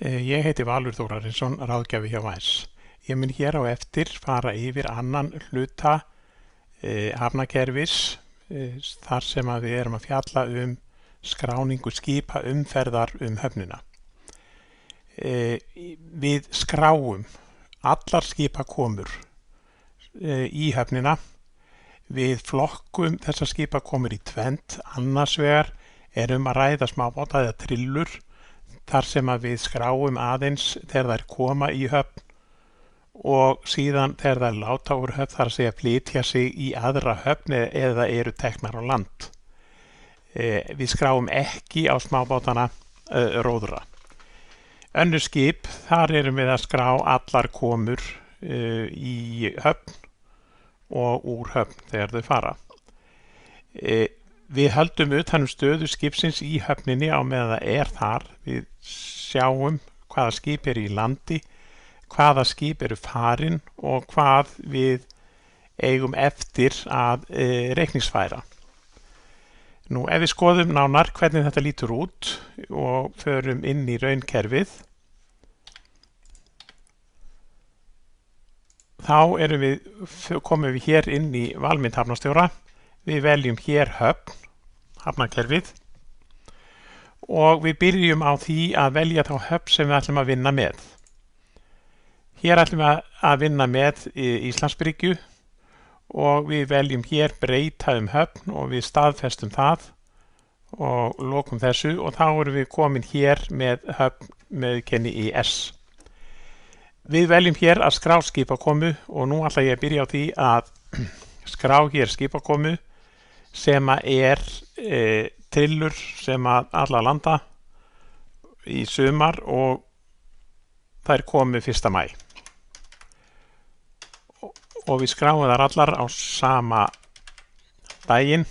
Ég heiti Valur Þórarinsson, ráðgjafi hjá VAS. Ég mun hér á eftir fara yfir annan hluta hafnakerfis þar sem að við erum að fjalla skráningu skipa umferðar höfnina. Við skráum allar skipakomur í höfnina. Við flokkum þessar skipakomur í tvennt. Annars vegar er að ræða smábáta eða trillur þar sem að við skráum aðeins þegar þær koma í höfn og síðan þegar þær láta úr höfn, þar að segja flytja sig í aðra höfn eða eru teknar á land. Við skráum ekki á smábátana róðra. Önnur skip, þar erum við að skrá allar komur í höfn og úr höfn þegar þau fara. Við höldum utan stöðu skipsins í höfninni á meðan það er þar. Við sjáum hvaða skip eru í landi, hvaða skip eru farin og hvað við eigum eftir að reikningsfæra. Nú, ef við skoðum nánar hvernig þetta lítur út og förum inn í raunkerfið, þá komum við hér inn í valmynd hafnarstjóra. Við veljum hér höfn, hafnarkerfið, og við byrjum á því að velja þá höfn sem við ætlum að vinna með. Hér ætlum við að vinna með Íslandsbryggju og við veljum hér breyta höfn og við staðfestum það og lokum þessu og þá erum við komin hér með höfn með kenni í S. Við veljum hér að skrá skipakomu og nú ætla ég að byrja á því að skrá hér skipakomu sem er trillur sem að alla landa í sumar og þær komu 1. maí. Og við skráum þar allar á sama daginn.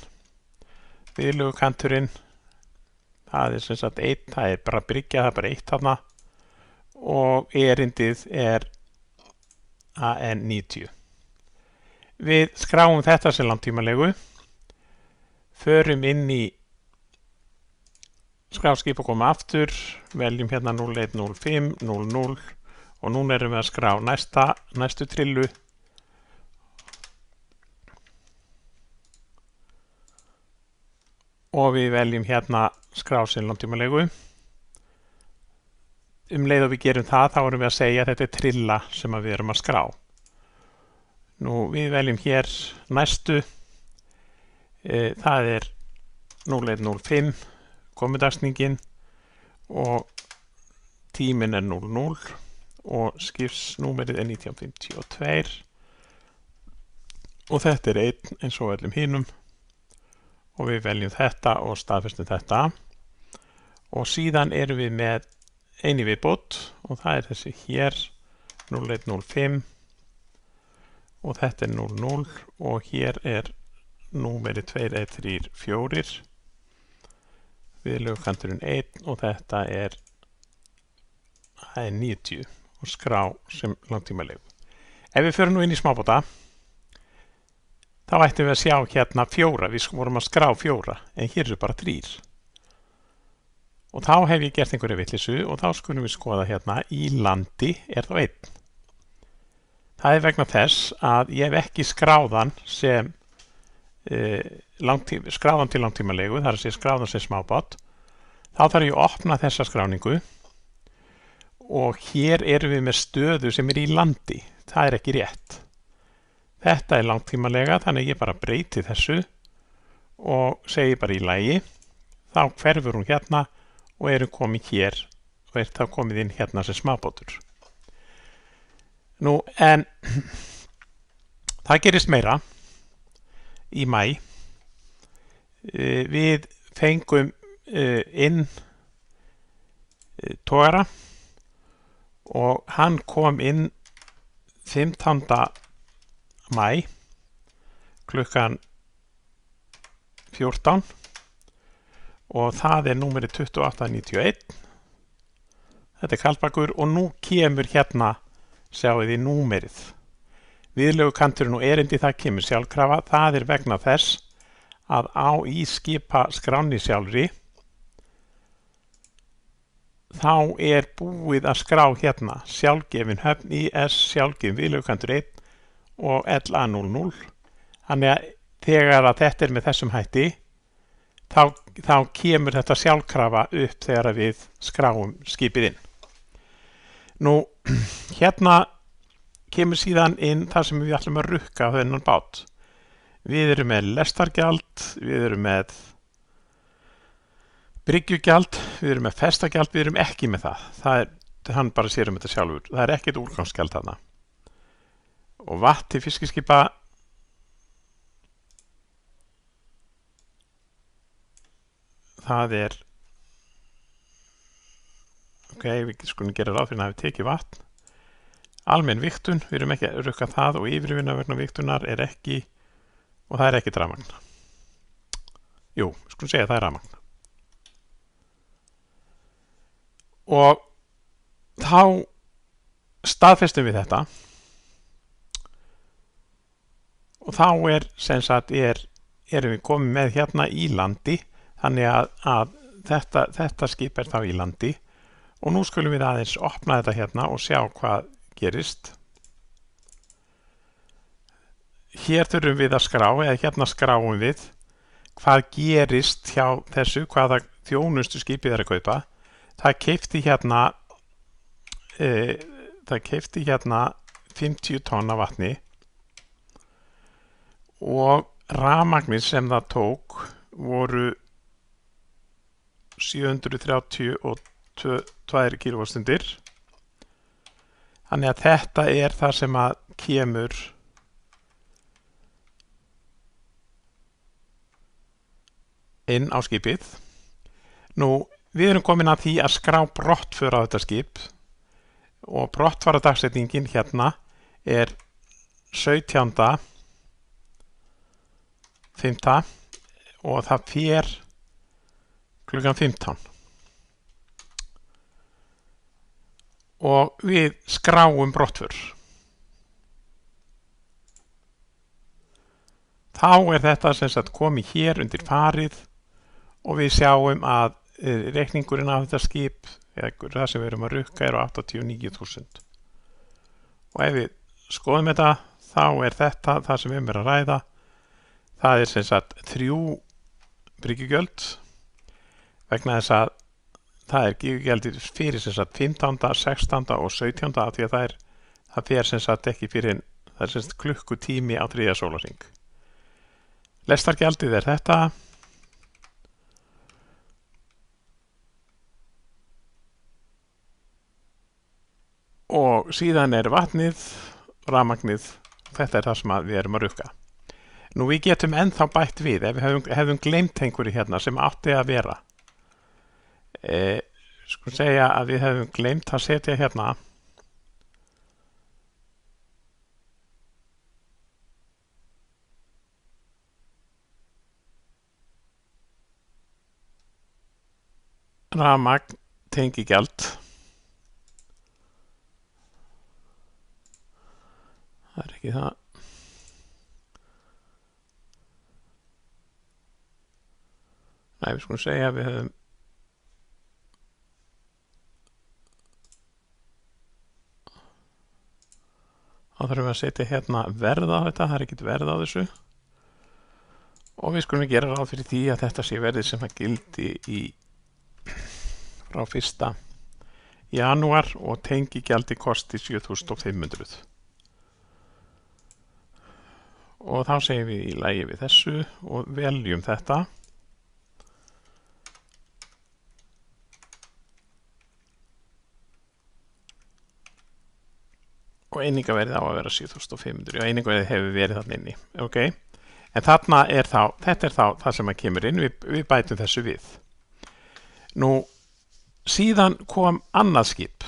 Viðlegukanturinn, það er sem sagt 1, það er bara bryggja, það er bara 1 þarna og erindið er AN 90. Við skráum þetta sem langtímalegu, förum inn í skráskipakomu aftur, veljum hérna 0105, 00 og núna erum við að skrá næstu trillu. Og við veljum hérna skrá sem langtímalegu. Leið og við gerum það, þá erum við að segja að þetta er trilla sem við erum að skrá. Nú, við veljum hér næstu. Það er 0105, komudagsningin og tíminn er 00 og skipsnúmerið er 1952 og þetta er 1 eins og öllum hinum og við veljum þetta og staðfestum þetta og síðan erum við með eini viðbót og það er þessi hér 0105 og þetta er 00 og hér er númerið 2134, viðlegukanturinn 1 og þetta er 90 og skrá sem langtímalegu. Ef við förum nú inn í smábáta, þá ættum við að sjá hérna 4, við vorum að skrá 4 en hér eru bara 3. Og þá hef ég gert einhverja vitleysu og þá skulum við skoða hérna í landi er þá 1. Það er vegna þess að ég hef ekki skráðan sem skráðan til langtímalegu, það er að segja skráðan sem smábát. Þá þarf ég að opna þessa skráningu og hér erum við með stöðu sem er í landi. Það er ekki rétt. Þetta er langtímalega, þannig ég bara breyti þessu og segi bara í lagi. Þá hverfur hún hérna og erum komið hér og þá komið inn hérna sem smábátur. Nú, en það gerist meira í maí. Við fengum inn togara og hann kom inn 15. maí klukkan 14 og það er númerið 2891. Þetta er Kaldbakur og nú kemur hérna, sjáu þið númerið. Viðlegukanturinn og erindi það kemur sjálfkrafa, það er vegna þess að á í skipa skránni sjálfri þá er búið að skrá hérna sjálfgefin höfn IS sjálfgefin viðlaukantur 1 og LA00. Þannig að þegar að þetta er með þessum hætti þá kemur þetta sjálfkrafa upp þegar við skráum skipið inn. Nú, hérna kemur síðan inn það sem við ætlum að rukka á þennan bát. Við erum með lestargjald, við erum með bryggjugjald, við erum með festagjald, við erum ekki með það. Hann bara sér þetta sjálfur. Það er ekkert úrgangsgjald þarna. Og vatn til fiskiskipa, það er, við skulum gera ráð fyrir að hafa tekið vatn. Almenn vigtun, við erum ekki að rukka það og yfirvinna vegna vigtunar er ekki, og það er ekki rafmagn. Jú, við skulum segja að það er rafmagn. Og þá staðfestum við þetta og þá erum við komið með hérna í landi, þannig að þetta skip er þá í landi og nú skulum við aðeins opna þetta hérna og sjá hvað gerist. Hér þurfum við að skrá, eða hérna skráum við hvað gerist hjá þessu, hvaða þjónustu skipið er að kaupa. Það keypti hérna 50 tonn af vatni og rafmagnið sem það tók voru 732 kWh. Þannig að þetta er það sem að kemur inn á skipið. Nú, við erum komin að því að skrá brottför á þetta skip og brottfarardagsetningin hérna er 17.5. og það fer klukkan 15. Og við skráum brottför. Þá er þetta sem sagt komið hér undir farið og við sjáum að reikningurinn af þetta skip, eða það sem við erum að rukka, er á 89.000. Og ef við skoðum þetta, þá er þetta það sem við erum að ræða. Það er sem sagt 3 bryggjugjöld, vegna þess að það er gígugjaldið fyrir sem sagt 15., 16. og 17. af því að það fer sem sagt ekki fyrir, það er sem sagt klukkutími á 3. sólarhring. Lestargjaldið er þetta. Og síðan er vatnið, rafmagnið, þetta er það sem við erum að rukka. Nú við getum ennþá bætt við, ef við hefum gleymt einhverju hérna sem átti að vera. Skulum segja að við hefum gleymt að setja hérna rafmagn tengigjald. Það er ekki það. Nei, við skulum segja að við höfum þá þurfum við að setja hérna verð á þetta, það er ekkert verð á þessu og við skulum gera ráð fyrir því að þetta sé verðið sem að gildi frá 1. janúar og tengigjaldi kosti 7.500. Og þá segjum við í lagi við þessu og veljum þetta. Og einingaverðið á að vera 7.500 og einingaverðið hefur verið þarna inni. Okay? En þetta er þá það sem að kemur inn, við bætum þessu við. Nú, síðan kom annað skip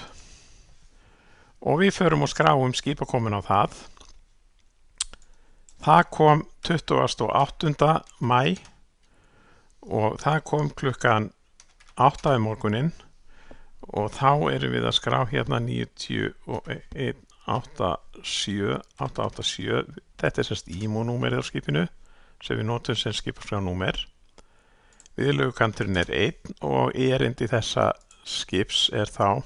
og við förum og skráum skipakomin á það. Það kom 28. maí og það kom klukkan 8 morguninn og þá erum við að skrá hérna 91. 887, þetta er semst IMO-númerið á skipinu sem við notum sem skipaskránúmer. Viðlaukanturinn er 1 og erindi þessa skips er þá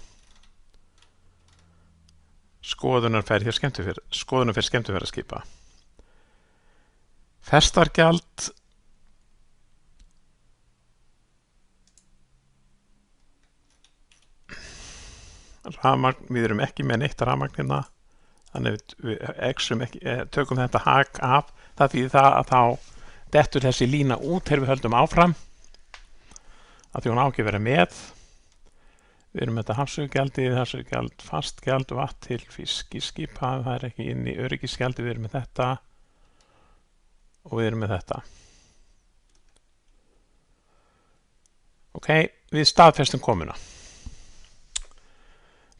skoðunarferð skemmtiferðaskipa. Festargjald rafmagn, við erum ekki með neitt rafmagn hérna, þannig við tökum þetta hak af, það þýðir það að þá dettur þessi lína út þegar við höldum áfram, að því hún á ekki að vera með. Við erum með þetta hafsögugjald, fastgjald, vatn til fiskiskipa, það er ekki inn í öryggisgjaldi, við erum með þetta og við erum með þetta. Ok, við staðfestum komuna.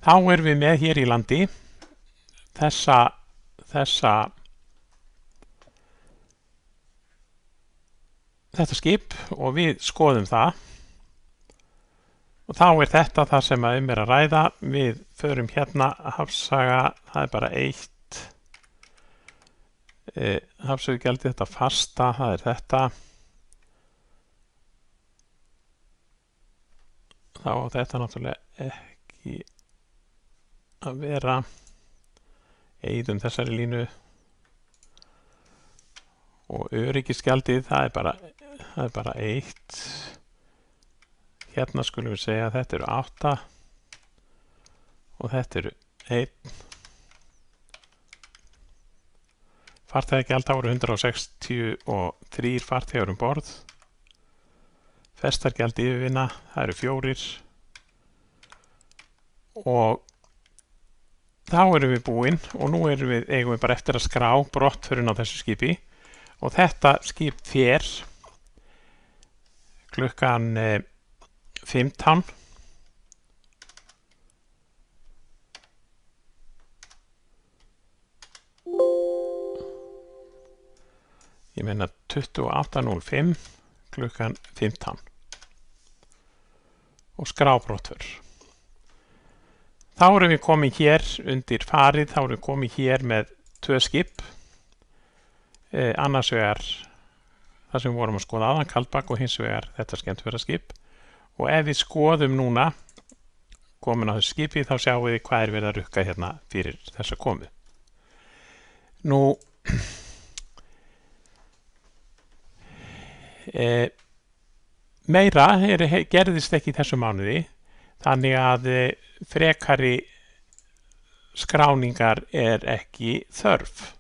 Þá erum við með hér í landi þetta skip og við skoðum það. Og þá er þetta það sem er að ræða. Við förum hérna hafsaga, það er bara eitt. Hafsögugjaldið, þetta fasta, það er þetta. Þá á þetta náttúrulega ekki að vera. Eyðum þessari línu. Og öryggisgjaldið, það er bara eitt. Hérna skulum við segja að þetta eru 8 og þetta eru 1. Farþegagjald, þá eru 163 farþegar um borð. Festargjald yfirvinna, það eru 4. Og þá erum við búin og nú eigum við bara eftir að skrá brottförin á þessu skipi. Og þetta skip fer klukkan 15. Ég meina 28:05 klukkan 15. Og skrá brottför. Þá erum við komin hér undir farið, þá erum við komin hér með 2 skip. Annars vegar það sem við vorum að skoða áðan, Kaldbak, og hins vegar þetta skemmtiferðaskip. Og ef við skoðum núna komin á þessu skipi, þá sjáum við hvað er verið að rukka hérna fyrir þessa komu. Nú meira gerðist ekki í þessu mánuði, þannig að frekari skráningar er ekki þörf.